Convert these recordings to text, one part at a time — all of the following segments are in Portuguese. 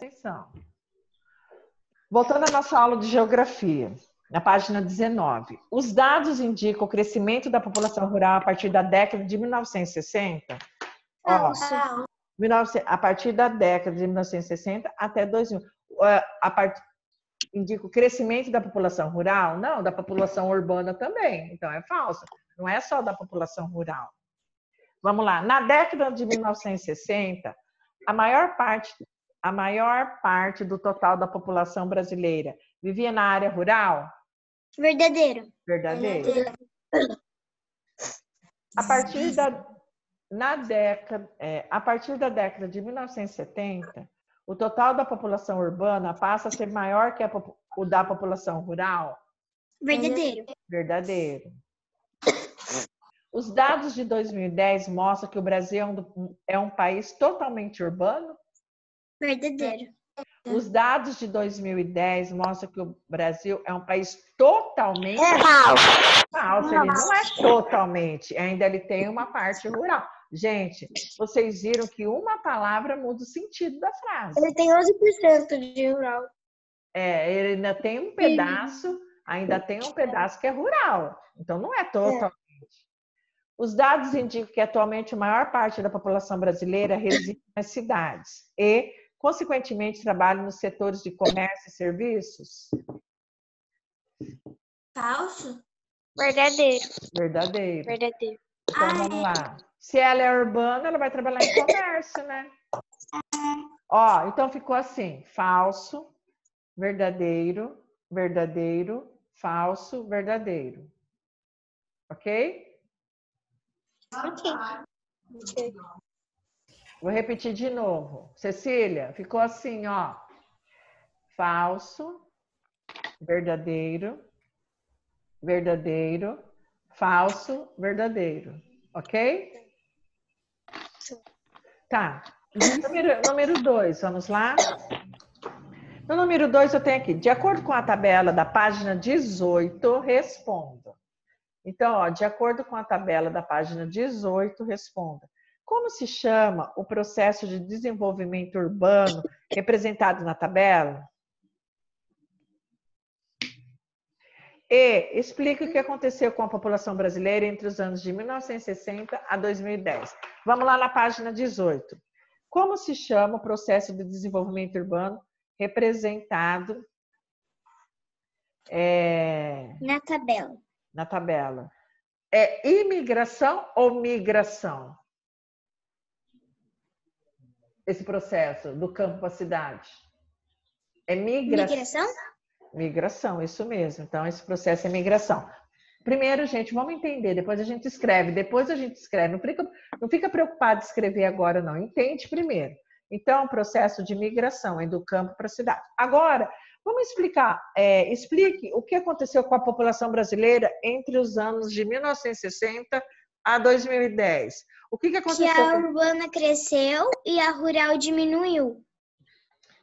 atenção. Voltando à nossa aula de geografia, na página 19. Os dados indicam o crescimento da população rural a partir da década de 1960. Falso. A partir da década de 1960 até 2000. Indica o crescimento da população rural? Não, da população urbana também. Então, é falso. Não é só da população rural. Vamos lá. Na década de 1960, a maior parte do total da população brasileira vivia na área rural? Verdadeiro. Verdadeiro. A partir da década de 1970, o total da população urbana passa a ser maior que o da população rural? Verdadeiro. Verdadeiro. Os dados de 2010 mostram que o Brasil é um país totalmente urbano? Verdadeiro. Os dados de 2010 mostram que o Brasil é um país totalmente falso. Ele não é totalmente, ainda ele tem uma parte rural. Gente, vocês viram que uma palavra muda o sentido da frase. Ele tem 11% de rural. Ele ainda tem um pedaço, que é rural. Então não é totalmente. Os dados indicam que atualmente a maior parte da população brasileira reside nas cidades e, consequentemente, trabalha nos setores de comércio e serviços? Falso. Verdadeiro. Verdadeiro. Então vamos lá. Se ela é urbana, ela vai trabalhar em comércio, né? Então ficou assim: falso, verdadeiro, verdadeiro, falso, verdadeiro. Ok? Ok. Vou repetir de novo. Cecília, ficou assim, ó. Falso, verdadeiro, verdadeiro, falso, verdadeiro. Ok? Tá. Número 2, vamos lá? No número 2 eu tenho aqui, de acordo com a tabela da página 18, responda. Então, de acordo com a tabela da página 18, responda. Como se chama o processo de desenvolvimento urbano representado na tabela? E explique o que aconteceu com a população brasileira entre os anos de 1960 a 2010. Vamos lá na página 18. Como se chama o processo de desenvolvimento urbano representado na tabela? É imigração ou migração? Esse processo do campo para a cidade? É migração? Migração, isso mesmo. Então, esse processo é migração. Primeiro, gente, vamos entender, depois a gente escreve. Não fica preocupado em escrever agora, não. Entende primeiro. Então, o processo de migração é do campo para a cidade. Agora, vamos explicar. Explique o que aconteceu com a população brasileira entre os anos de 1960 a 2010. O que aconteceu? Que a urbana cresceu e a rural diminuiu.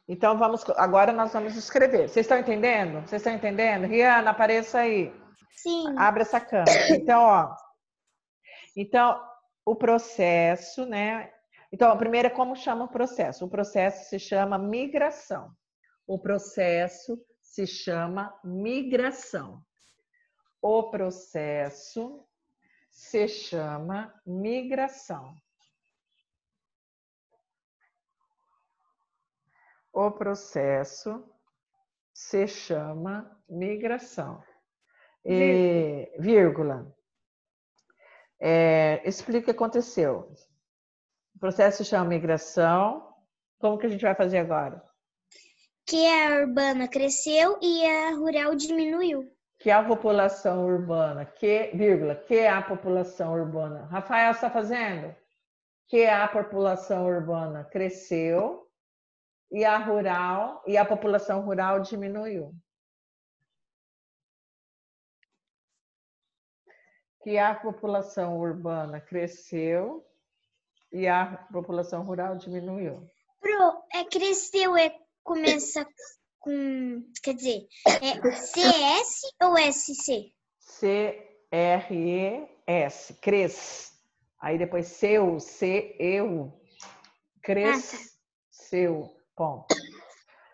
Então, agora nós vamos escrever. Vocês estão entendendo? Vocês estão entendendo? Rihanna, apareça aí. Sim. Abre essa câmera. Então, o processo, né? Então, a primeira, como chama o processo? O processo se chama migração. O processo se chama migração. O processo se chama migração. O processo se chama migração. Vírgula. Explica o que aconteceu. O processo se chama migração. Como que a gente vai fazer agora? Que a urbana cresceu e a rural diminuiu. Que a população urbana, que a população urbana. Rafael, está fazendo? Que a população urbana cresceu e a população rural diminuiu. Que a população urbana cresceu e a população rural diminuiu. Cresceu começa com, quer dizer, CS ou SC? C-R-E-S, cres. Aí depois seu, eu, cresceu, ponto.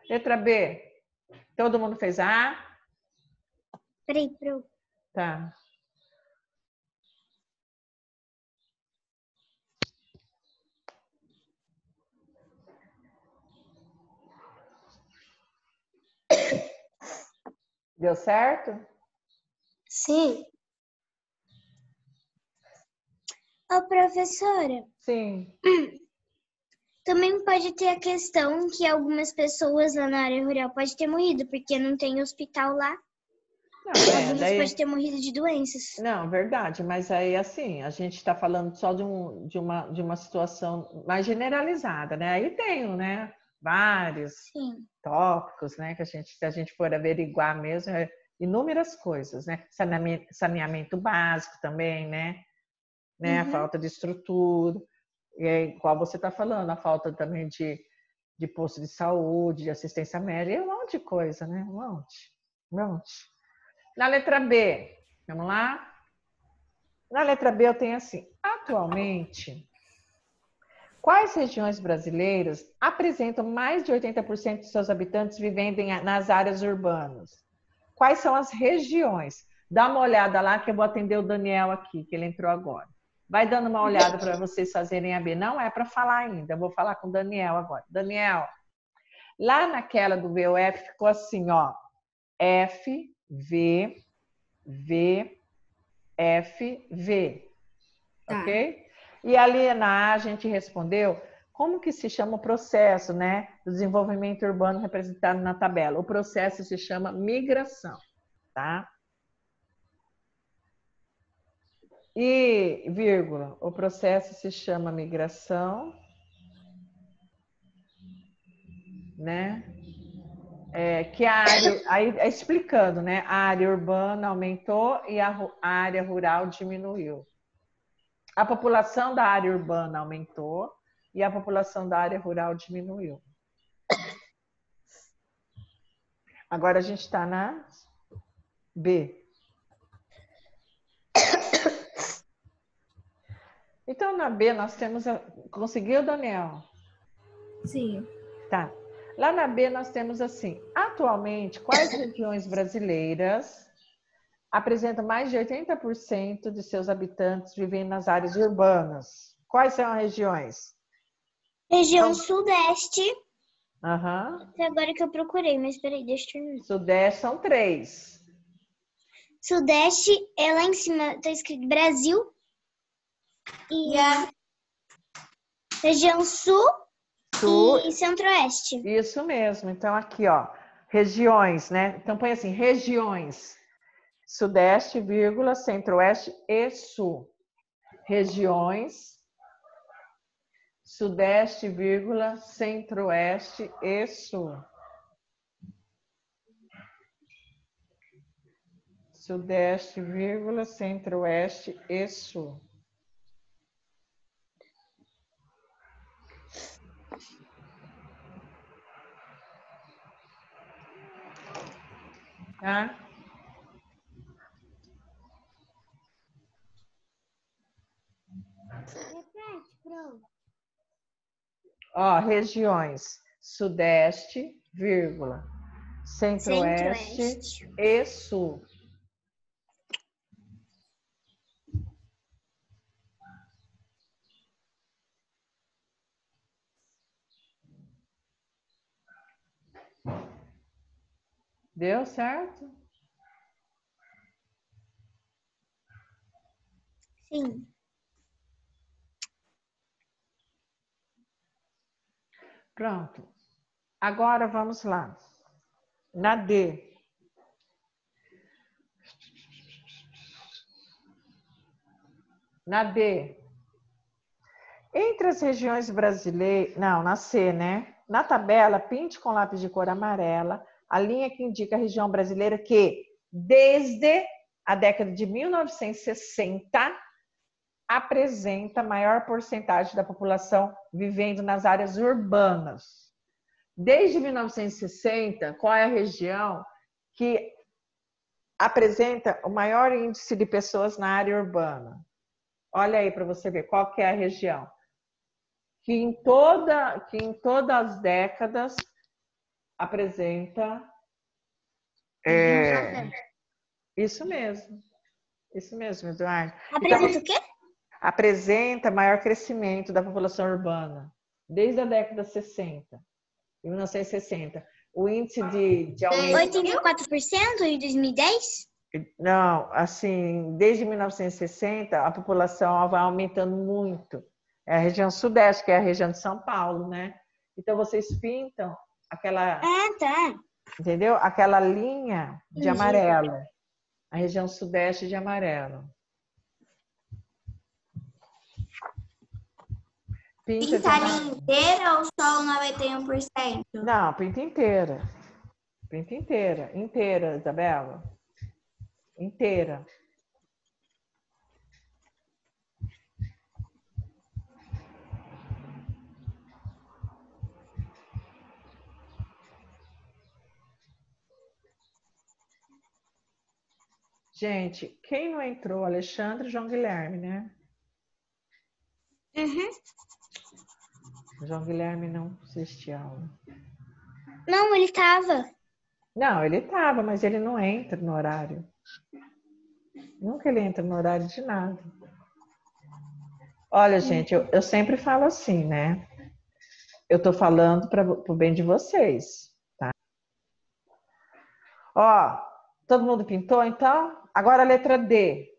Letra B. Todo mundo fez A? Peraí. Tá. Deu certo? Sim. Ô, professora. Sim. Também pode ter a questão que algumas pessoas lá na área rural podem ter morrido, porque não tem hospital lá. Não, Algumas podem ter morrido de doenças. Não, verdade, mas aí assim, a gente está falando só de uma situação mais generalizada, né? Aí tem, né? Vários tópicos, né? Que se a gente for averiguar mesmo, inúmeras coisas, né? Saneamento básico também, né? A falta de estrutura, qual você está falando, a falta também de posto de saúde, de assistência médica, um monte de coisa, né? Um monte. Na letra B, vamos lá? Na letra B eu tenho assim, atualmente, quais regiões brasileiras apresentam mais de 80% de seus habitantes vivendo nas áreas urbanas? Quais são as regiões? Dá uma olhada lá que eu vou atender o Daniel aqui, que ele entrou agora. Vai dando uma olhada para vocês fazerem a B. Não é para falar ainda, eu vou falar com o Daniel agora. Daniel, lá naquela do VOF ficou assim, ó, F, V, V, F, V. Tá. Ok? E ali na A a gente respondeu como que se chama o processo, né, do desenvolvimento urbano representado na tabela. O processo se chama migração, tá? E, vírgula, o processo se chama migração, né? Que a área, aí explicando, né? A área urbana aumentou e a área rural diminuiu. A população da área urbana aumentou e a população da área rural diminuiu. Agora a gente está na B. Então, na B nós temos... Conseguiu, Daniel? Sim. Tá. Lá na B nós temos assim, atualmente, quais regiões brasileiras apresentam mais de 80% de seus habitantes vivendo nas áreas urbanas? Quais são as regiões? Região Sudeste. Aham. Agora que eu procurei, mas peraí, deixa eu terminar. Sudeste são 3. Sudeste é lá em cima, tá escrito Brasil. E a região Sul e Centro-Oeste. Isso mesmo. Então, aqui, ó, regiões, né? Então, põe assim, regiões. Sudeste, vírgula, Centro-Oeste e Sul. Regiões. Sudeste, vírgula, Centro-Oeste e Sul. Sudeste, vírgula, Centro-Oeste e Sul. Tá? Repete, pronto. Ó, regiões Sudeste, vírgula, Centro-Oeste e Sul. Deu certo? Sim. Pronto. Agora vamos lá. Na D. Na D. Entre as regiões brasileiras... Não, na C, né? Na tabela, pinte com lápis de cor amarela a linha que indica a região brasileira que, desde a década de 1960, apresenta maior porcentagem da população vivendo nas áreas urbanas. Desde 1960, qual é a região que apresenta o maior índice de pessoas na área urbana? Olha aí para você ver qual que é a região. Que em todas as décadas apresenta... Isso mesmo, Eduardo. Apresenta o quê? Apresenta maior crescimento da população urbana, desde a década 60, 1960. O índice de aumento... 84% em 2010? Não, assim, desde 1960, a população vai aumentando muito. É a região sudeste, que é a região de São Paulo, né? Então, vocês pintam aquela... tá. Entendeu? Aquela linha de Entendi. amarelo. A região sudeste de amarelo. Pinta a linha inteira ou só o 91%? Não, pinta inteira. Pinta inteira. Inteira, Isabela. Inteira. Gente, quem não entrou? Alexandre e João Guilherme, né? Uhum. João Guilherme não assistiu a aula. Não, ele tava. Não, ele estava, mas ele não entra no horário. Nunca ele entra no horário de nada. Olha, gente, eu sempre falo assim, né? Eu tô falando para o bem de vocês, tá? Ó, todo mundo pintou, então? Agora a letra D.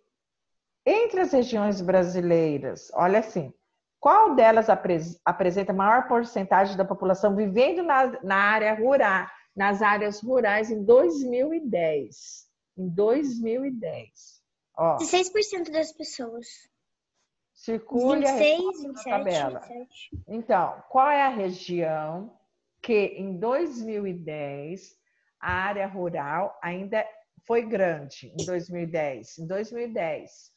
Entre as regiões brasileiras, olha assim, qual delas apresenta maior porcentagem da população vivendo na área rural, nas áreas rurais em 2010? Em 2010. Ó, 16% das pessoas. circule 26, a 27, tabela. 27. Então, qual é a região que em 2010 a área rural ainda foi grande? Em 2010. Em 2010.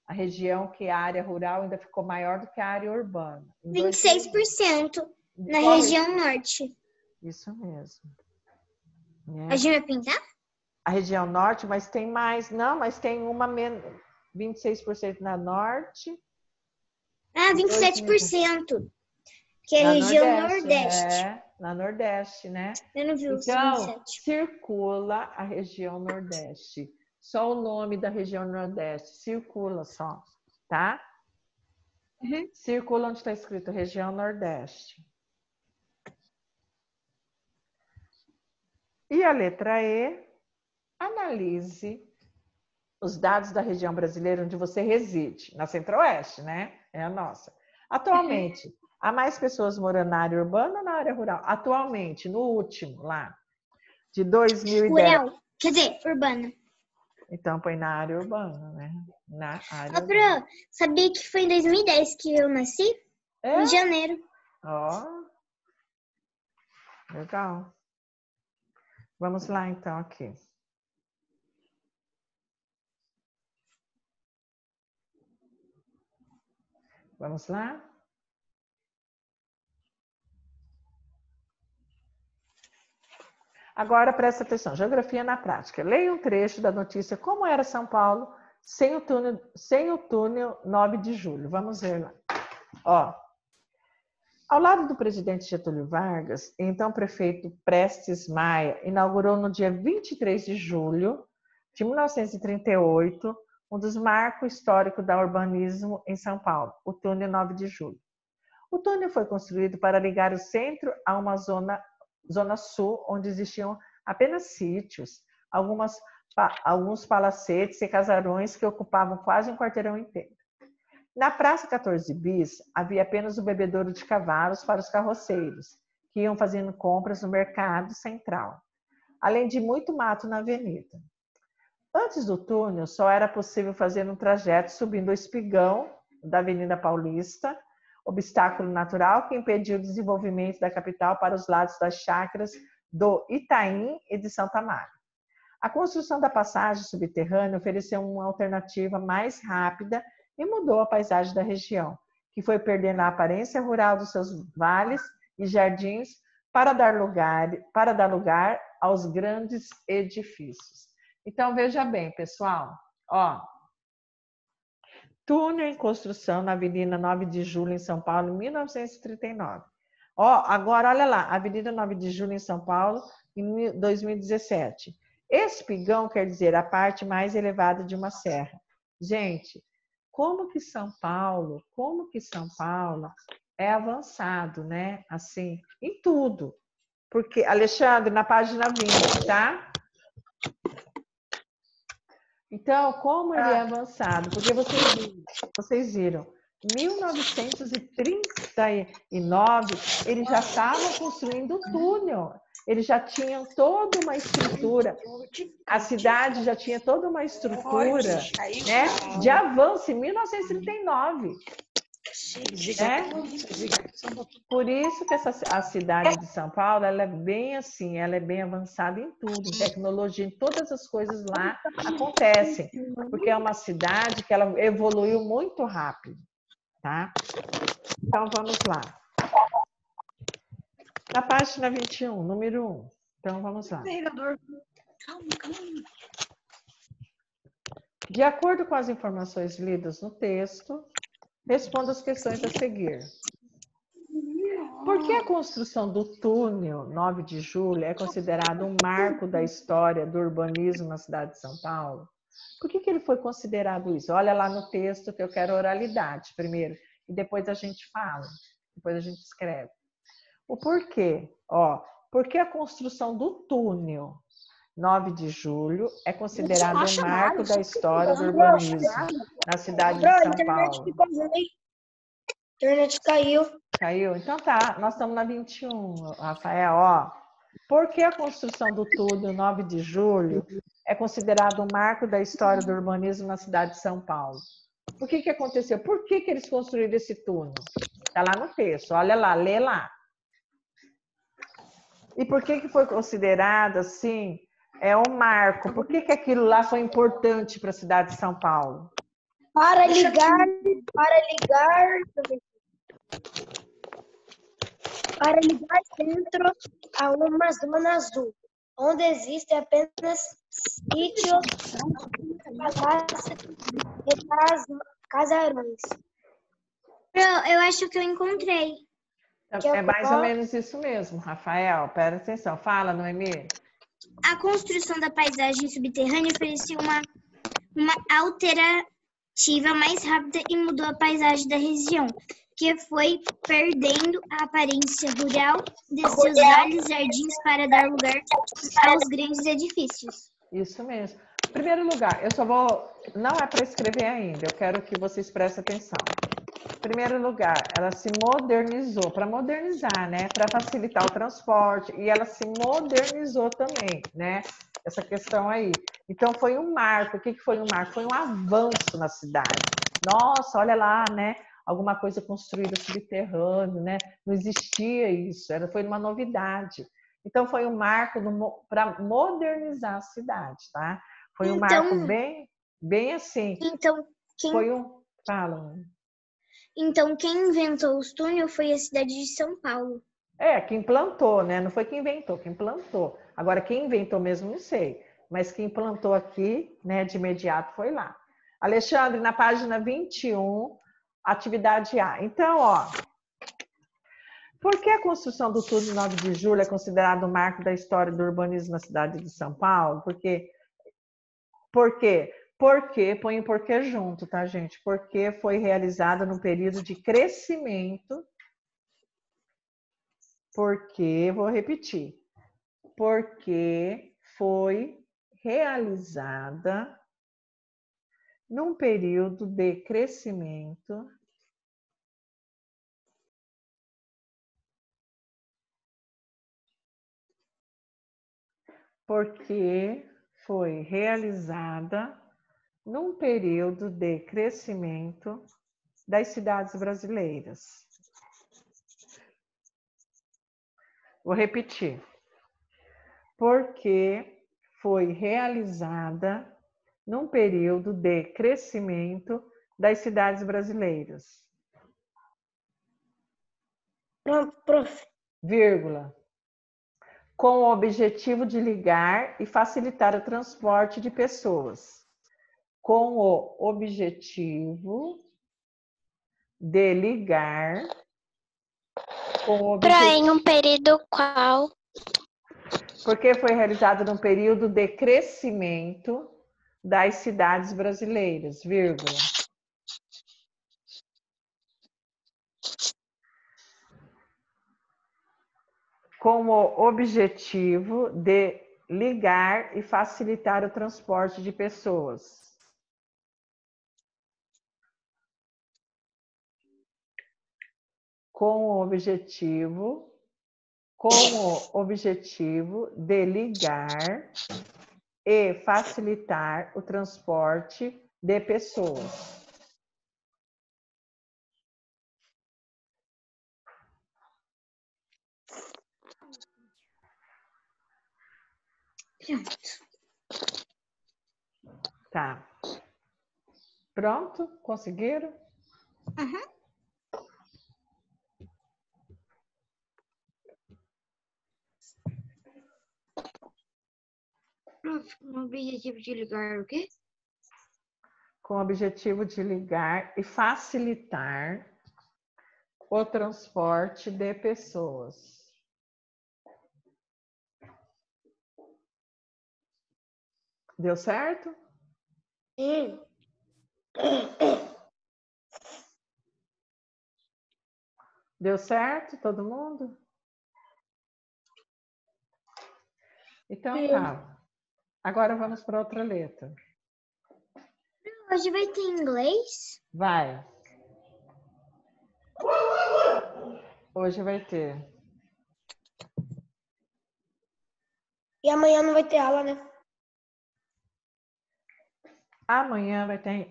A região que a área rural ainda ficou maior do que a área urbana. 26% na Qual região norte. Isso mesmo. Né? A gente vai pintar? A região norte, mas tem mais. Não, mas tem uma menos. 26% na norte. Ah, 27%. Que é a região nordeste. Na nordeste, né? Eu não vi os Então, 27. circula a região nordeste. Só o nome da região nordeste. Circula só, tá? Uhum. Circula onde está escrito região nordeste. E a letra E, analise os dados da região brasileira onde você reside. Na Centro-Oeste, né? É a nossa. Atualmente, há mais pessoas morando na área urbana ou na área rural? Atualmente, no último lá, de 2010. Rural, quer dizer, urbana. Então, põe na área urbana, né? Na área Pro, sabia que foi em 2010 que eu nasci? Em janeiro. Ó, legal. Vamos lá, então, aqui. Vamos lá? Agora, presta atenção. Geografia na prática. Leia um trecho da notícia Como era São Paulo sem o túnel 9 de julho. Vamos ver lá. Ó, ao lado do presidente Getúlio Vargas, então prefeito Prestes Maia inaugurou no dia 23 de julho de 1938 um dos marcos históricos do urbanismo em São Paulo, o túnel 9 de julho. O túnel foi construído para ligar o centro a uma zona sul, onde existiam apenas sítios, alguns palacetes e casarões que ocupavam quase um quarteirão inteiro. Na Praça 14 Bis, havia apenas o bebedouro de cavalos para os carroceiros, que iam fazendo compras no mercado central, além de muito mato na avenida. Antes do túnel, só era possível fazer um trajeto subindo o espigão da Avenida Paulista, obstáculo natural que impediu o desenvolvimento da capital para os lados das chácaras do Itaim e de Santa Amaro. A construção da passagem subterrânea ofereceu uma alternativa mais rápida e mudou a paisagem da região, que foi perdendo a aparência rural dos seus vales e jardins para dar lugar aos grandes edifícios. Então, veja bem, pessoal, ó, túnel em construção na Avenida 9 de Julho, em São Paulo, em 1939. Ó, agora olha lá, Avenida 9 de Julho em São Paulo, em 2017. Espigão quer dizer a parte mais elevada de uma serra. Gente, como que São Paulo é avançado, né? Assim, em tudo. Porque, Alexandre, na página 20, tá? Então, como ele é avançado? Porque vocês viram, 1939, eles já estavam construindo o túnel. Eles já tinham toda uma estrutura. A cidade já tinha toda uma estrutura, né, de avanço em 1939. Né? Por isso que a cidade de São Paulo, ela é bem assim, ela é bem avançada em tudo, em tecnologia, em todas as coisas lá acontecem, porque é uma cidade que ela evoluiu muito rápido, tá? Então vamos lá. Na página 21, número 1. Então vamos lá. De acordo com as informações lidas no texto, responda as questões a seguir. Por que a construção do túnel 9 de julho é considerado um marco da história do urbanismo na cidade de São Paulo? Por que ele foi considerado isso? Olha lá no texto que eu quero oralidade primeiro, e depois a gente fala, depois a gente escreve. O porquê? Ó, por que a construção do túnel 9 de julho é considerado um marco da história do urbanismo na cidade de São Paulo? A internet caiu. Caiu? Então tá, nós estamos na 21, Rafael, ó. Por que a construção do túnel 9 de julho é considerado um marco da história do urbanismo na cidade de São Paulo? O que aconteceu? Por que eles construíram esse túnel? Está lá no texto, olha lá, lê lá. E por que foi considerado assim, um marco? Por que aquilo lá foi importante para a cidade de São Paulo? Para ligar centro a uma zona azul, onde existe apenas sítios, e casarões. Eu acho que eu encontrei. É mais ou menos isso mesmo, Rafael. Presta atenção. Fala, Noemi. A construção da paisagem subterrânea oferecia uma alternativa mais rápida e mudou a paisagem da região, que foi perdendo a aparência rural de seus vales e jardins para dar lugar aos grandes edifícios. Isso mesmo. Em primeiro lugar, eu só vou... Não é para escrever ainda, eu quero que vocês prestem atenção. Em primeiro lugar, ela se modernizou, para modernizar, né? Para facilitar o transporte, e ela se modernizou também, né? Essa questão aí. Então, foi um marco. O que foi um marco? Foi um avanço na cidade. Nossa, olha lá, né? Alguma coisa construída subterrâneo, né? Não existia isso, foi uma novidade. Então, foi um marco para modernizar a cidade, tá? Foi um marco bem assim. Então, foi um... Fala. Então, quem inventou os túneis foi a cidade de São Paulo. Quem plantou, né? Não foi quem inventou, quem plantou. Agora, quem inventou mesmo, não sei. Mas quem plantou aqui, né, de imediato, foi lá. Alexandre, na página 21, atividade A. Então, ó, por que a construção do túnel 9 de julho é considerado um marco da história do urbanismo na cidade de São Paulo? Por quê? Porque, põe o porquê junto, tá, gente? Porque foi realizado no período de crescimento. Porque, vou repetir. Porque foi realizada num período de crescimento porque foi realizada num período de crescimento das cidades brasileiras. Vou repetir. Porque foi realizada num período de crescimento das cidades brasileiras. Vírgula. Com o objetivo de ligar e facilitar o transporte de pessoas. Com o objetivo de ligar Em um período qual? Porque foi realizado num período de crescimento das cidades brasileiras, vírgula. Com o objetivo de ligar e facilitar o transporte de pessoas. Com o objetivo de ligar e facilitar o transporte de pessoas. Tá. Pronto? Conseguiram? Uhum. Com o objetivo de ligar o quê? Com o objetivo de ligar e facilitar o transporte de pessoas. Deu certo? Sim. Deu certo, todo mundo? Então tá. Agora vamos para outra letra. Hoje vai ter inglês? Vai. Hoje vai ter. E amanhã não vai ter aula, né? Amanhã vai ter,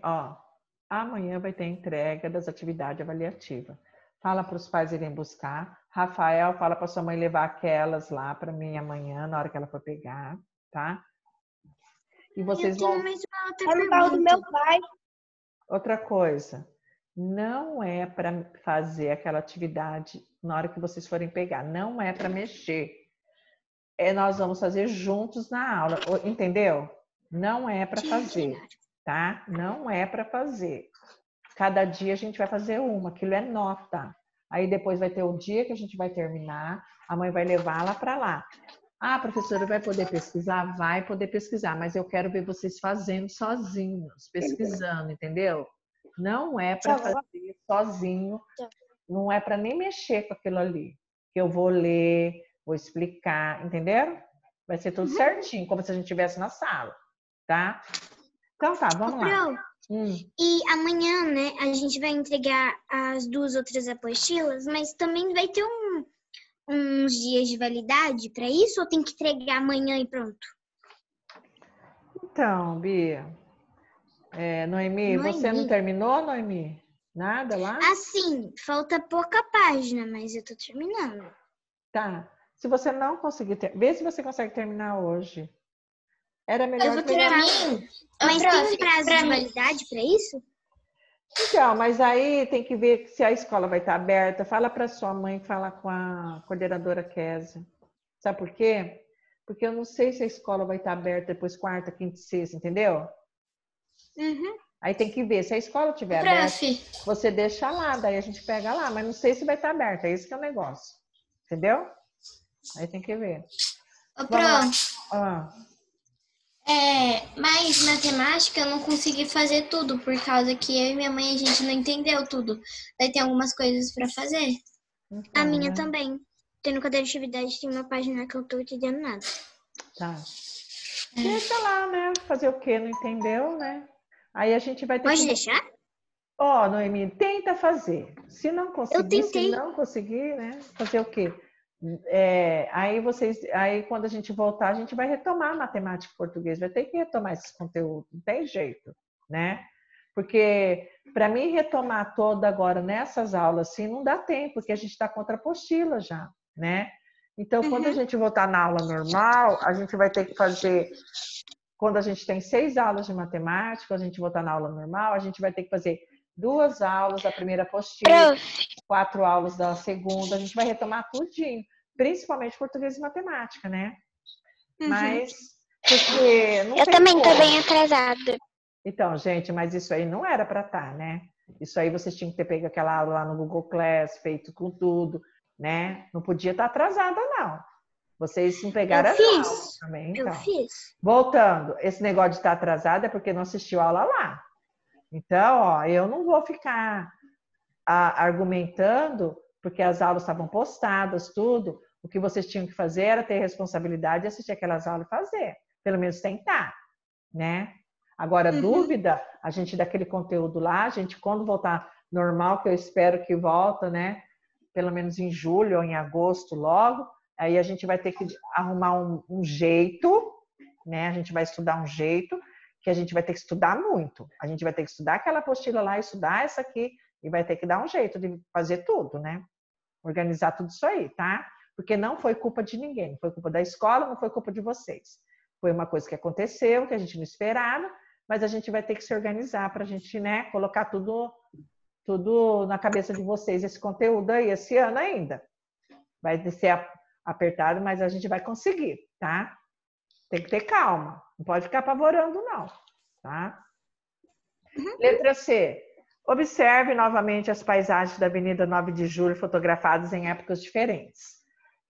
amanhã vai ter entrega das atividades avaliativas. Fala para os pais irem buscar. Rafael, fala para sua mãe levar aquelas lá para mim amanhã, na hora que ela for pegar, tá? E vocês Eu tenho vão... mais uma outra É no carro do meu pai. Outra coisa, não é para fazer aquela atividade na hora que vocês forem pegar, não é para mexer. Nós vamos fazer juntos na aula, entendeu? Não é para fazer, tá? Não é para fazer. Cada dia a gente vai fazer uma, aquilo é nota. Aí depois vai ter o dia que a gente vai terminar, a mãe vai levar lá para lá. Ah, a professora vai poder pesquisar? Vai poder pesquisar, mas eu quero ver vocês fazendo sozinhos, pesquisando, entendeu? Não é para fazer sozinho, não é para nem mexer com aquilo ali. Que eu vou ler, vou explicar, entenderam? Vai ser tudo certinho, como se a gente estivesse na sala, tá? Então tá, vamos lá. E amanhã, né, a gente vai entregar as 2 outras apostilas, mas também vai ter uns dias de validade para isso ou tem que entregar amanhã e pronto? Então, Bia, Noemi, você não terminou, Noemi? Nada lá? Assim, falta pouca página, mas eu tô terminando. Tá. Se você não conseguir, vê se você consegue terminar hoje. Era melhor... Eu vou terminar. Mas tem um prazo de validade para isso? Então, mas aí tem que ver se a escola vai estar aberta. Fala para sua mãe, fala com a coordenadora Kézia. Sabe por quê? Porque eu não sei se a escola vai estar aberta depois quarta, quinta e sexta, entendeu? Aí tem que ver. Se a escola estiver aberta, você deixa lá, daí a gente pega lá. Mas não sei se vai estar aberta, é esse que é o negócio. Entendeu? Aí tem que ver. Mas matemática eu não consegui fazer tudo, por causa que eu e minha mãe a gente não entendeu tudo. Daí tem algumas coisas para fazer. A minha também. Tem no caderno de atividade, tem uma página que eu tô entendendo nada. Tá. Deixa lá, né? Fazer o quê? Não entendeu, né? Aí a gente vai ter Pode deixar? Noemi, tenta fazer. Se não conseguir, né? Fazer o quê? Aí quando a gente voltar, a gente vai retomar matemática e português, vai ter que retomar esses conteúdos, não tem jeito, né? Porque para mim retomar toda agora nessas aulas assim não dá tempo, porque a gente está contra a apostila já, né? Então, quando a gente voltar na aula normal, a gente vai ter que fazer, quando a gente tem 6 aulas de matemática, a gente voltar na aula normal, a gente vai ter que fazer 2 aulas da primeira apostila, 4 aulas da segunda, a gente vai retomar tudinho, principalmente português e matemática, né? Mas, porque não eu tem também como. tô bem atrasada. Então, gente, mas isso aí não era para estar, né? Isso aí vocês tinham que ter pego aquela aula lá no Google Class, feito com tudo. né? Não podia estar atrasada, não. Vocês não pegaram as aulas também, então. Eu fiz. Voltando, esse negócio de estar atrasada é porque não assistiu a aula lá. Então, ó, eu não vou ficar argumentando, porque as aulas estavam postadas, tudo. O que vocês tinham que fazer era ter responsabilidade de assistir aquelas aulas e fazer. Pelo menos tentar, né? Agora, dúvida, a gente dá aquele conteúdo lá, a gente quando voltar normal, que eu espero que volta, né? Pelo menos em julho ou em agosto logo, aí a gente vai ter que arrumar um jeito, né? A gente vai estudar um jeito, que a gente vai ter que estudar muito. A gente vai ter que estudar aquela apostila lá, estudar essa aqui, e vai ter que dar um jeito de fazer tudo, né? Organizar tudo isso aí, tá? Porque não foi culpa de ninguém, não foi culpa da escola, não foi culpa de vocês. Foi uma coisa que aconteceu, que a gente não esperava, mas a gente vai ter que se organizar para a gente, né, colocar tudo na cabeça de vocês, esse conteúdo aí, esse ano ainda. Vai ser apertado, mas a gente vai conseguir, tá? Tem que ter calma, não pode ficar apavorando, não, tá? Letra C. Observe novamente as paisagens da Avenida 9 de Julho fotografadas em épocas diferentes.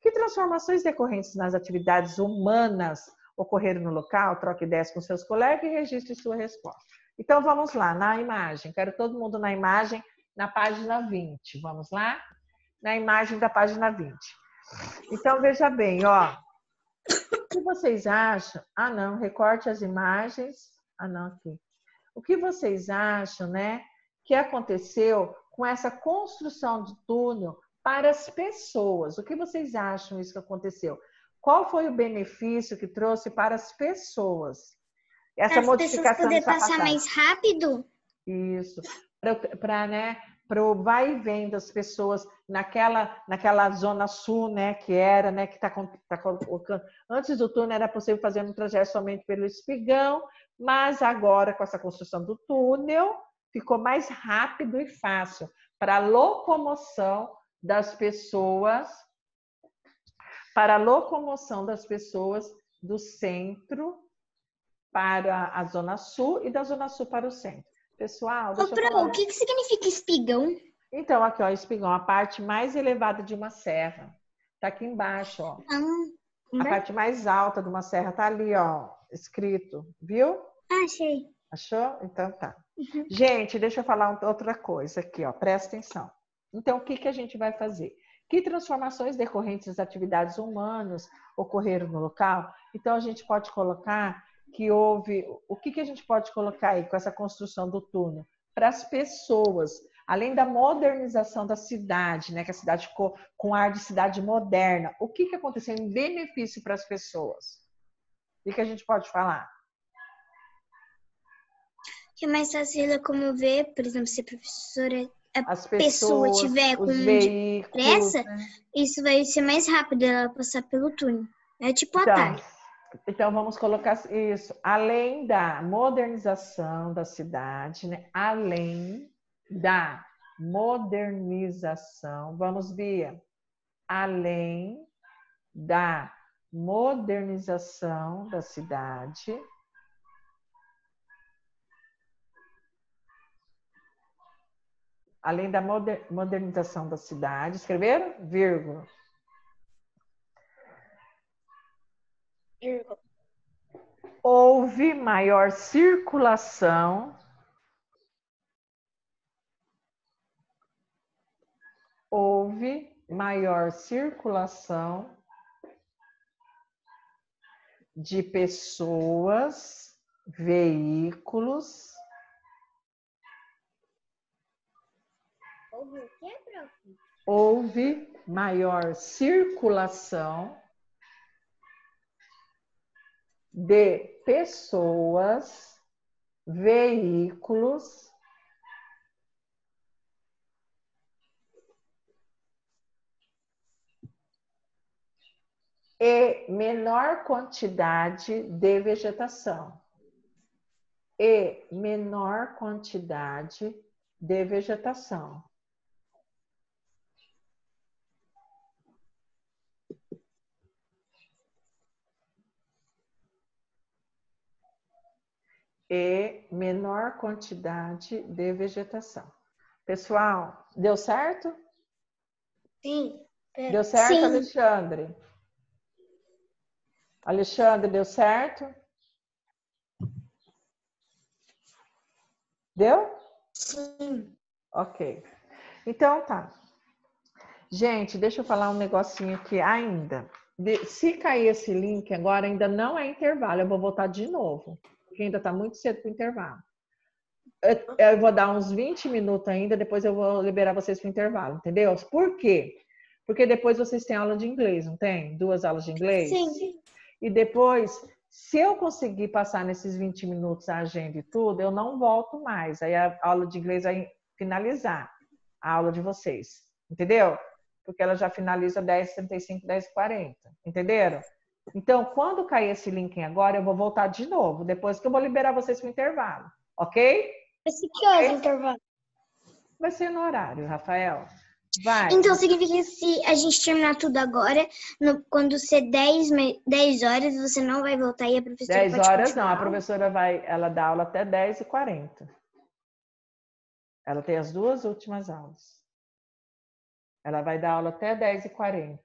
Que transformações decorrentes nas atividades humanas ocorreram no local? Troque ideias com seus colegas e registre sua resposta. Então, vamos lá, na imagem. Quero todo mundo na imagem, na página 20. Vamos lá? Na imagem da página 20. Então, veja bem, ó. O que vocês acham? Ah, não, recorte as imagens. Ah, não, aqui. O que vocês acham, né, que aconteceu com essa construção de túnel para as pessoas? O que vocês acham isso que aconteceu? Qual foi o benefício que trouxe para as pessoas? Essa modificação. As pessoas poderem passar mais rápido? Isso. Para o vai e vem das pessoas naquela zona sul, né, que era, né, que está colocando. Antes do túnel era possível fazer um trajeto somente pelo Espigão, mas agora com essa construção do túnel ficou mais rápido e fácil para a locomoção das pessoas, do centro para a zona sul e da zona sul para o centro. Pessoal, deixa eu falar. O que significa espigão? Então, aqui, ó, espigão, a parte mais elevada de uma serra. Tá aqui embaixo, ó. A parte mais alta de uma serra tá ali, ó, escrito. Viu? Achei. Achou? Então tá. Gente, deixa eu falar outra coisa aqui, ó. Presta atenção. Então, o que a gente vai fazer? Que transformações decorrentes das atividades humanas ocorreram no local? Então, a gente pode colocar que houve... O que a gente pode colocar aí com essa construção do túnel? Para as pessoas, além da modernização da cidade, né? Que a cidade ficou com ar de cidade moderna. O que aconteceu em benefício para as pessoas? O que a gente pode falar? Que é mais fácil locomover, por exemplo, se a professora... As pessoa tiver com veículos, pressa, né? Isso vai ser mais rápido ela passar pelo túnel. É tipo atalho. Então, vamos colocar isso. Além da modernização da cidade, né? Além da modernização, vamos, Bia. Além da modernização da cidade, além da modernização da cidade, escreveram? Vírgula. Houve maior circulação. Houve maior circulação de pessoas, veículos. Houve o quê, prof? Houve maior circulação de pessoas, veículos e menor quantidade de vegetação. E menor quantidade de vegetação. E menor quantidade de vegetação. Pessoal, deu certo? Sim. Deu certo, Sim. Alexandre? Alexandre, deu certo? Deu? Sim. Ok. Então, tá. Gente, deixa eu falar um negocinho aqui ainda. Se cair esse link agora, ainda não é intervalo. Eu vou voltar de novo, porque ainda está muito cedo para o intervalo. Eu vou dar uns 20 minutos ainda, depois eu vou liberar vocês para o intervalo, entendeu? Por quê? Porque depois vocês têm aula de inglês, não tem? 2 aulas de inglês? Sim. E depois, se eu conseguir passar nesses 20 minutos a agenda e tudo, eu não volto mais. Aí a aula de inglês vai finalizar a aula de vocês, entendeu? Porque ela já finaliza 10h35, 10h40, entenderam? Então, quando cair esse link agora, eu vou voltar de novo, depois que eu vou liberar vocês para o intervalo, ok? Esse que horas o intervalo? Vai ser no horário, Rafael. Vai. Então, significa que se a gente terminar tudo agora, quando ser 10 horas, você não vai voltar e a professora 10 pode horas continuar não, a aula? professora ela dá aula até 10h40. Ela tem as 2 últimas aulas. Ela vai dar aula até 10h40.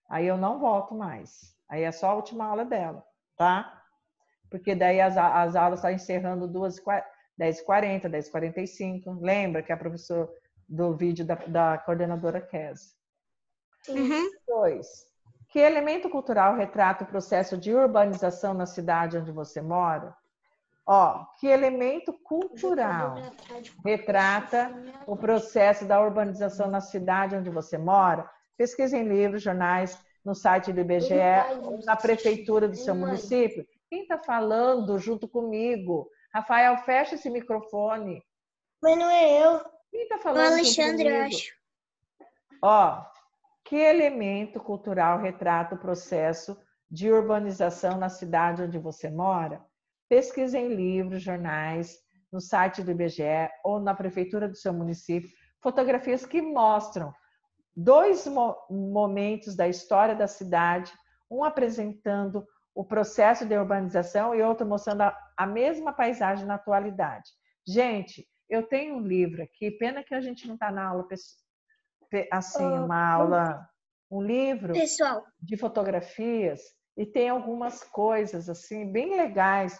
Aí eu não volto mais. Aí é só a última aula dela, tá? Porque daí as aulas estão encerrando 10h40, 10h45. Lembra que é a professora do vídeo da coordenadora Kes. Uhum. 2. Que elemento cultural retrata o processo de urbanização na cidade onde você mora? Ó, que elemento cultural retrata o processo da urbanização na cidade onde você mora? Pesquise em livros, jornais, no site do IBGE ou na prefeitura do seu município. Quem está falando junto comigo? Rafael, fecha esse microfone. Mas não é eu. Quem está O falando Alexandre, junto eu comigo? acho. Ó, que elemento cultural retrata o processo de urbanização na cidade onde você mora? Pesquise em livros, jornais, no site do IBGE ou na prefeitura do seu município, fotografias que mostram 2 momentos da história da cidade, um apresentando o processo de urbanização e outro mostrando a mesma paisagem na atualidade. Gente, eu tenho um livro aqui, pena que a gente não está na aula, assim, uma aula, um livro Pessoal, de fotografias, e tem algumas coisas assim bem legais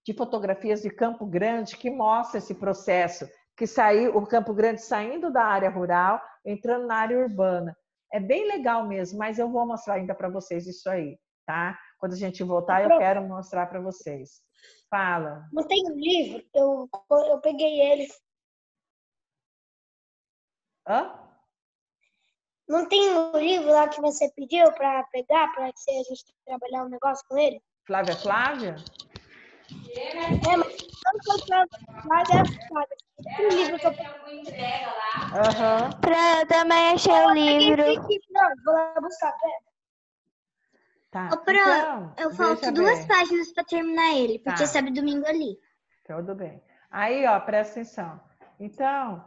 de fotografias de Campo Grande que mostra esse processo, que saiu o Campo Grande saindo da área rural, entrando na área urbana. É bem legal mesmo, mas eu vou mostrar ainda para vocês isso aí, tá? Quando a gente voltar, eu quero mostrar para vocês. Fala. Não tem um livro? Eu peguei ele. Hã? Não tem um livro lá que você pediu para pegar, para a gente trabalhar um negócio com ele? Flávia, Flávia? É, mas não foi para Flávia. Tem um livro que eu peguei. Aham. eu também achei o livro. Não, vou lá buscar, pera. Tá. Ô, Pro, Então, eu deixa falto 2 ver. páginas para terminar ele, porque Tá. sábado e domingo ali. Tudo bem. Aí, ó, presta atenção. Então,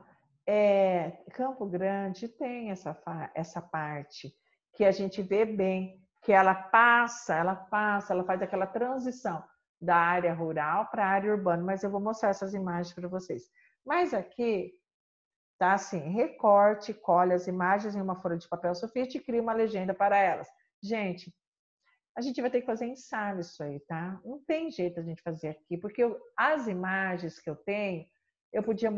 Campo Grande tem essa parte que a gente vê bem, que ela faz aquela transição da área rural para a área urbana, mas eu vou mostrar essas imagens para vocês. Mas aqui, tá assim, recorte, colhe as imagens em uma folha de papel sulfite e cria uma legenda para elas. Gente, a gente vai ter que fazer ensaio isso aí, tá? Não tem jeito a gente fazer aqui, porque as imagens que eu tenho, eu podia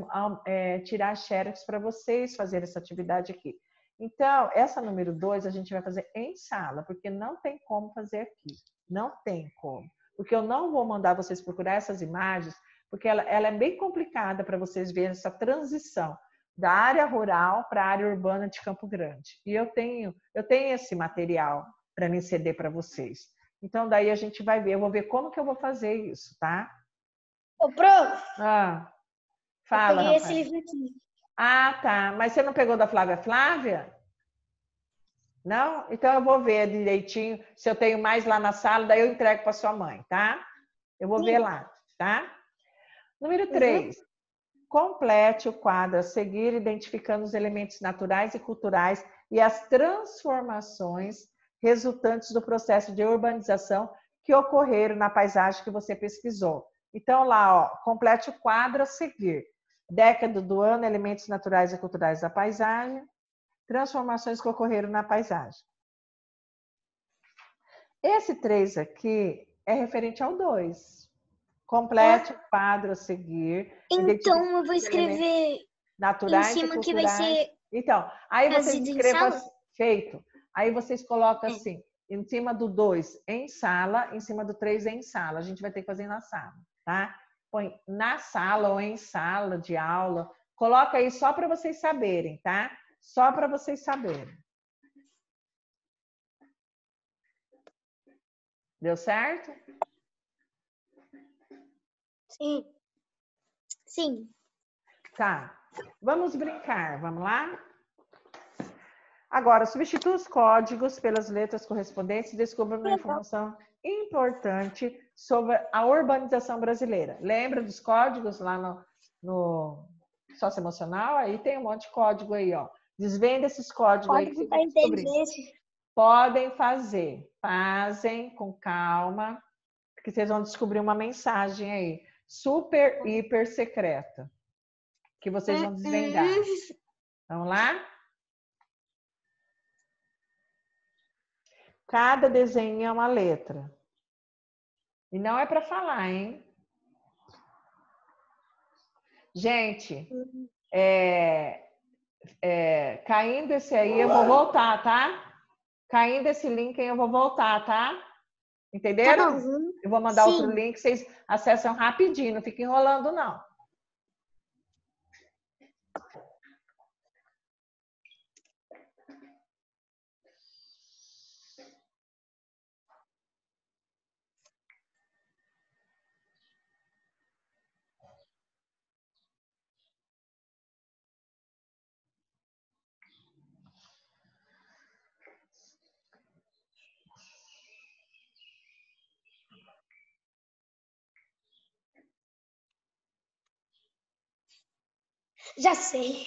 tirar xerox para vocês fazerem essa atividade aqui. Então, essa número 2 a gente vai fazer em sala, porque não tem como fazer aqui. Não tem como. Porque eu não vou mandar vocês procurar essas imagens, porque ela é bem complicada para vocês verem essa transição da área rural para a área urbana de Campo Grande. E eu tenho esse material para me ceder para vocês. Então, daí a gente vai ver. Eu vou ver como que eu vou fazer isso, tá? Ô, Pro, Fala, eu peguei Rafael. esse livro aqui. Ah, tá. Mas você não pegou da Flávia Flávia? Não? Então eu vou ver direitinho se eu tenho mais lá na sala, daí eu entrego para sua mãe, tá? Eu vou ver lá, tá? Número 3. Complete o quadro a seguir, identificando os elementos naturais e culturais e as transformações resultantes do processo de urbanização que ocorreram na paisagem que você pesquisou. Então, lá, ó, complete o quadro a seguir. Década do ano, elementos naturais e culturais da paisagem. transformações que ocorreram na paisagem. Esse 3 aqui é referente ao 2. Complete o quadro a seguir. Então, eu vou escrever naturais em cima e culturais. Que vai ser então, aí você escreva feito. Aí vocês colocam assim, em cima do 2 em sala, em cima do 3 em sala. A gente vai ter que fazer na sala, tá? Põe na sala ou em sala de aula. Coloca aí só para vocês saberem, tá? Só para vocês saberem. Deu certo? Sim. Sim. Tá. Vamos brincar, vamos lá? Agora, substitua os códigos pelas letras correspondentes e descubra uma informação importante sobre a urbanização brasileira. Lembra dos códigos lá no socioemocional? Aí tem um monte de código aí, ó. Desvenda esses códigos aí que vocês vão descobrir. Podem fazer. Fazem com calma, que vocês vão descobrir uma mensagem aí. Super, hiper secreta. Que vocês vão desvendar. Vamos lá? Cada desenho é uma letra. E não é para falar, hein? Gente, caindo esse aí, eu vou voltar, tá? Caindo esse link aí, eu vou voltar, tá? Entenderam? Tá bom. Eu vou mandar outro link, vocês acessam rapidinho, não fica enrolando, não. Já sei.